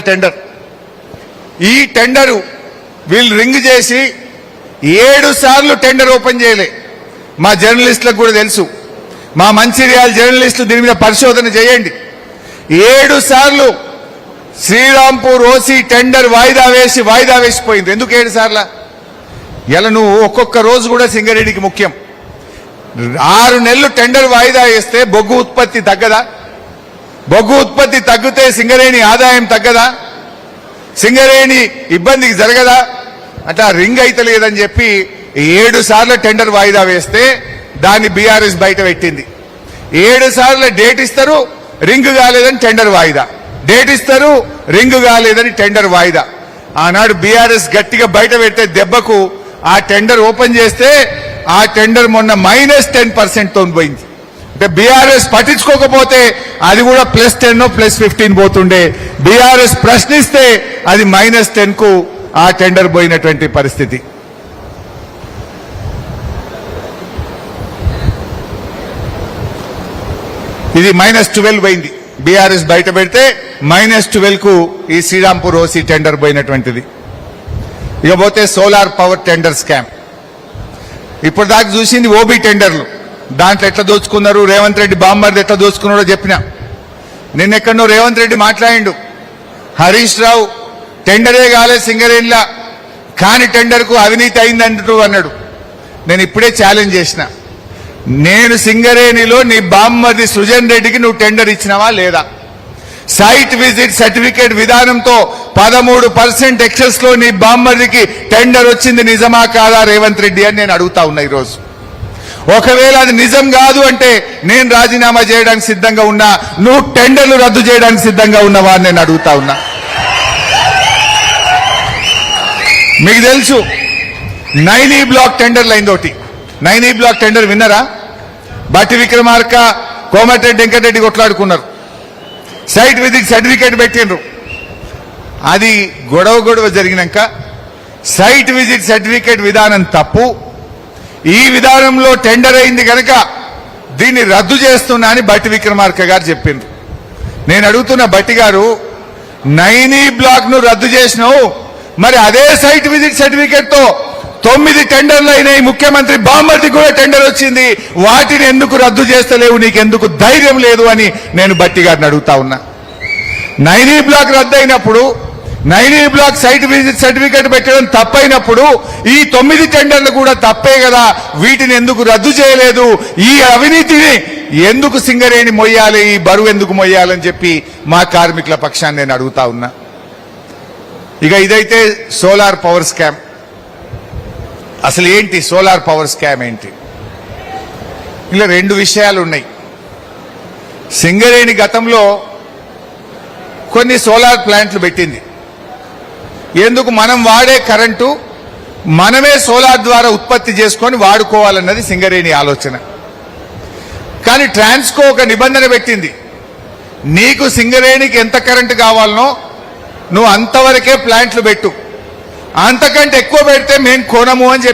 Tender ఈ tender వీళ్ళు ring చేసి 7 సార్లు టెండర్ ఓపెన్ చేయలే. మా జర్నలిస్టులకు కూడా తెలుసు, మా మంచిర్యాల జర్నలిస్టులు దీని మీద పరిశోధన చేయండి. 7 సార్లు శ్రీరాంపూర్ ఓసీ టెండర్ వాయిదా వేసిపోయింది. ఎందుకు 7 సార్లు? ఇలా నువ్వు ఒక్కొక్క రోజు కూడా సింగరేణికి ముఖ్యం. 6 నెలలు టెండర్ వాయిదా వేస్తే బొగ్గు ఉత్పత్తి తగ్గదా? బొగ్గు ఉత్పత్తి తగ్గితే సింగరేణి ఆదాయం తగ్గదా? సింగరేణి ఇబ్బందికి జరగదా? అట్లా రింగ్ అయితే లేదని చెప్పి 7 సార్లు టెండర్ వాయిదా వేస్తే దాన్ని బీఆర్ఎస్ బయట పెట్టింది. 7 సార్లు డేట్ ఇస్తారు, రింగ్ కాలేదని టెండర్ వాయిదా, డేట్ ఇస్తారు, రింగ్ కాలేదని టెండర్ వాయిదా. ఆనాడు బీఆర్ఎస్ గట్టిగా బయట పెట్టే దెబ్బకు ఆ టెండర్ ఓపెన్ చేస్తే ఆ టెండర్ మొన్న -10% తో పోయింది. అంటే బీఆర్ఎస్ పట్టించుకోకపోతే అది కూడా +10 +15 పోతుండే. బీఆర్ఎస్ ప్రశ్నిస్తే అది -10 కు ఆ టెండర్ పోయినటువంటి పరిస్థితి. ఇది -12 పోయింది. బీఆర్ఎస్ బయట పెడితే -12 కు ఈ శ్రీరాంపూర్ ఓసీ టెండర్ పోయినటువంటిది. ఇకపోతే సోలార్ పవర్ టెండర్ స్కామ్. ఇప్పుడు దాకా చూసింది ఓబీ టెండర్లు. దాంట్లో ఎట్లా దోచుకున్నారు, రేవంత్ రెడ్డి బామ్మర్ది ఎట్లా దోచుకున్నాడో చెప్పిన. నిన్నెక్కడో రేవంత్ రెడ్డి మాట్లాడిండు, హరీష్ రావు టెండరే కాలే సింగరేణిలా, కాని టెండర్కు అవినీతి అయిందంటూ అన్నాడు. నేను ఇప్పుడే ఛాలెంజ్ చేసిన, నేను సింగరేణిలో నీ బామ్మర్ది సృజన్ రెడ్డికి నువ్వు టెండర్ ఇచ్చినావా లేదా? సైట్ విజిట్ సర్టిఫికేట్ విధానంతో 13% ఎక్సెస్ లో నీ బామ్మర్దికి టెండర్ వచ్చింది, నిజమా కాదా రేవంత్ రెడ్డి అని నేను అడుగుతా ఉన్నా ఈరోజు. ఒకవేళ అది నిజం కాదు అంటే నేను రాజీనామా చేయడానికి సిద్ధంగా ఉన్నా, నువ్వు టెండర్లు రద్దు చేయడానికి సిద్ధంగా ఉన్నవా అని నేను అడుగుతా ఉన్నా. మీకు తెలుసు నైనీ బ్లాక్ టెండర్లు అయిందోటి. నైనీ బ్లాక్ టెండర్ విన్నరా? బట్టి విక్రమార్క, కోమటిరెడ్డి వెంకటరెడ్డి కొట్లాడుకున్నారు, సైట్ విజిట్ సర్టిఫికేట్ పెట్టిండ్రు. అది గొడవ జరిగినాక సైట్ విజిట్ సర్టిఫికేట్ విధానం తప్పు, ఈ విధానంలో టెండర్ అయింది కనుక దీన్ని రద్దు చేస్తున్నా అని బట్టి విక్రమార్క గారు చెప్పిండ్రు. నేను అడుగుతున్న బట్టి గారు, నైనీ బ్లాక్ ను రద్దు చేసినావు, మరి అదే సైట్ విజిట్ సర్టిఫికేట్ తో 9 టెండర్లు అయినాయి, ముఖ్యమంత్రి బామ్మర్ది కూడా టెండర్ వచ్చింది, వాటిని ఎందుకు రద్దు చేస్తలేవు, నీకెందుకు ధైర్యం లేదు అని నేను బట్టి గారిని అడుగుతా ఉన్నా. నైనీ బ్లాక్ రద్దు అయినప్పుడు, Naini block site visit certificate పెట్టడం తప్పైనప్పుడు ఈ 9 టెండర్లు కూడా తప్పే కదా, వీటిని ఎందుకు రద్దు చేయలేదు? ఈ అవినీతిని ఎందుకు సింగరేణి మొయ్యాలి, ఈ బరువు ఎందుకు మొయ్యాలని చెప్పి మా కార్మికుల పక్షాన్ని నేను అడుగుతా ఉన్నా. ఇక ఇదైతే సోలార్ పవర్ స్కామ్. అసలు ఏంటి సోలార్ పవర్ స్కామ్ ఏంటి? ఇలా 2 విషయాలు ఉన్నాయి. సింగరేణి గతంలో కొన్ని సోలార్ ప్లాంట్లు పెట్టింది. ఎందుకు? మనం వాడే కరెంటు మనమే సోలార్ ద్వారా ఉత్పత్తి చేసుకొని వాడుకోవాలన్నది సింగరేణి ఆలోచన. కానీ ట్రాన్స్కో ఒక నిబంధన పెట్టింది, నీకు సింగరేణికి ఎంత కరెంటు కావాలనో నువ్వు అంతవరకే ప్లాంట్లు పెట్టు, అంతకంటే ఎక్కువ పెడితే మేము కొనము అని చెప్పి